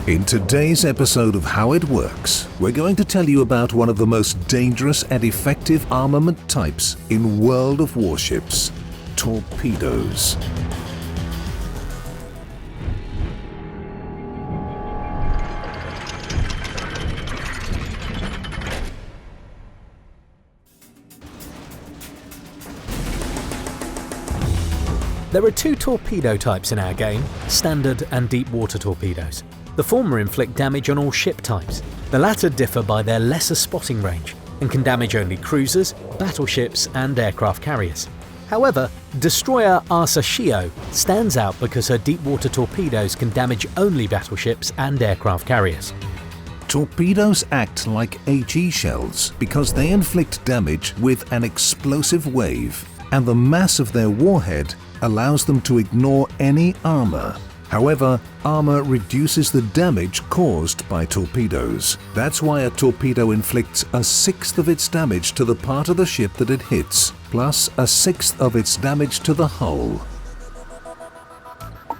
In today's episode of How It Works, we're going to tell you about one of the most dangerous and effective armament types in World of Warships: torpedoes. There are two torpedo types in our game, standard and deep water torpedoes. The former inflict damage on all ship types. The latter differ by their lesser spotting range and can damage only cruisers, battleships and aircraft carriers. However, destroyer Arsa stands out because her deep water torpedoes can damage only battleships and aircraft carriers. Torpedoes act like HE shells because they inflict damage with an explosive wave, and the mass of their warhead allows them to ignore any armor. However, armor reduces the damage caused by torpedoes. That's why a torpedo inflicts a sixth of its damage to the part of the ship that it hits, plus a sixth of its damage to the hull.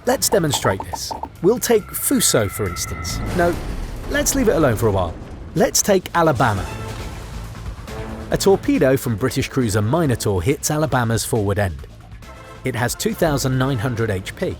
Let's demonstrate this. We'll take Fuso for instance. No, let's leave it alone for a while. Let's take Alabama. A torpedo from British cruiser Minotaur hits Alabama's forward end. It has 2,900 HP.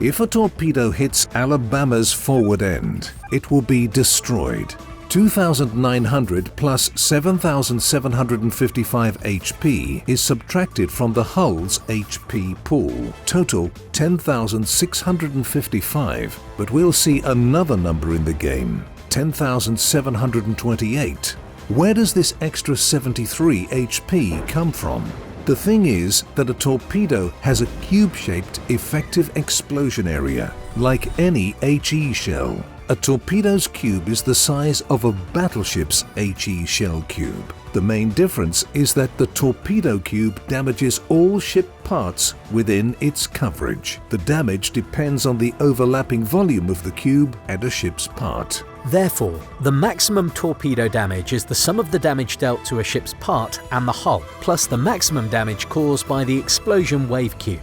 If a torpedo hits Alabama's forward end, it will be destroyed. 2,900 plus 7,755 HP is subtracted from the hull's HP pool. Total 10,655, but we'll see another number in the game, 10,728. Where does this extra 73 HP come from? The thing is that a torpedo has a cube-shaped effective explosion area, like any HE shell. A torpedo's cube is the size of a battleship's HE shell cube. The main difference is that the torpedo cube damages all ship parts within its coverage. The damage depends on the overlapping volume of the cube and a ship's part. Therefore, the maximum torpedo damage is the sum of the damage dealt to a ship's part and the hull, plus the maximum damage caused by the explosion wave cube.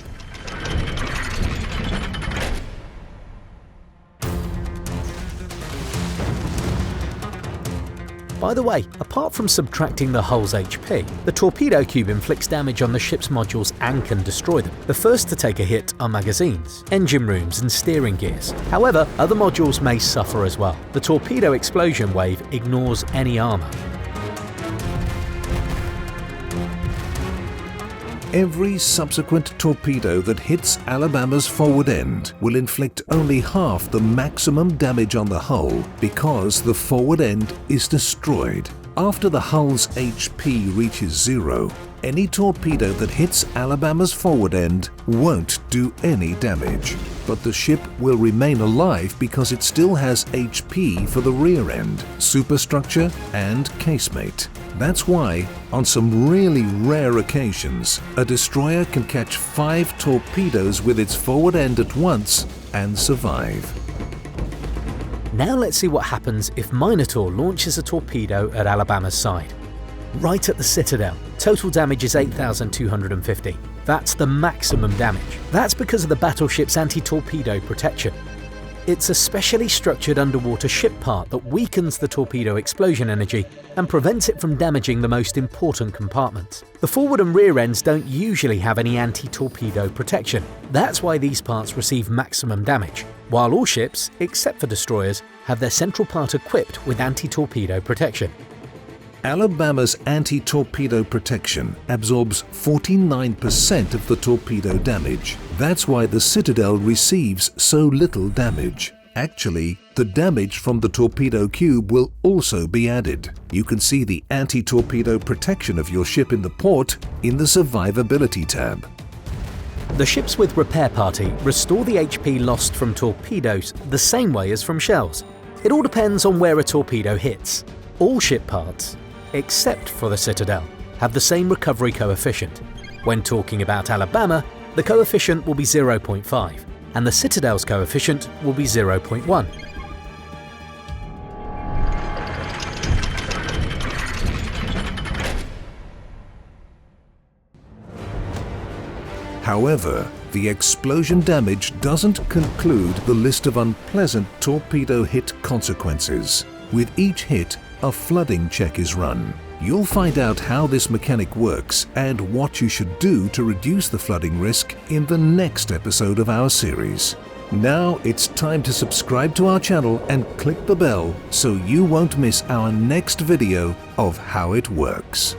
By the way, apart from subtracting the hull's HP, the torpedo cube inflicts damage on the ship's modules and can destroy them. The first to take a hit are magazines, engine rooms and steering gears. However, other modules may suffer as well. The torpedo explosion wave ignores any armor. Every subsequent torpedo that hits Alabama's forward end will inflict only half the maximum damage on the hull because the forward end is destroyed. After the hull's HP reaches zero, any torpedo that hits Alabama's forward end won't do any damage. But the ship will remain alive because it still has HP for the rear end, superstructure and casemate. That's why, on some really rare occasions, a destroyer can catch 5 torpedoes with its forward end at once and survive. Now let's see what happens if Minotaur launches a torpedo at Alabama's side. Right at the citadel, total damage is 8,250. That's the maximum damage. That's because of the battleship's anti-torpedo protection. It's a specially structured underwater ship part that weakens the torpedo explosion energy and prevents it from damaging the most important compartments. The forward and rear ends don't usually have any anti-torpedo protection. That's why these parts receive maximum damage, while all ships, except for destroyers, have their central part equipped with anti-torpedo protection. Alabama's anti-torpedo protection absorbs 49% of the torpedo damage. That's why the Citadel receives so little damage. Actually, the damage from the torpedo cube will also be added. You can see the anti-torpedo protection of your ship in the port in the Survivability tab. The ships with Repair Party restore the HP lost from torpedoes the same way as from shells. It all depends on where a torpedo hits. All ship parts, except for the Citadel, have the same recovery coefficient. When talking about Alabama, the coefficient will be 0.5, and the Citadel's coefficient will be 0.1. However, the explosion damage doesn't conclude the list of unpleasant torpedo hit consequences. With each hit, a flooding check is run. You'll find out how this mechanic works and what you should do to reduce the flooding risk in the next episode of our series. Now it's time to subscribe to our channel and click the bell so you won't miss our next video of how it works.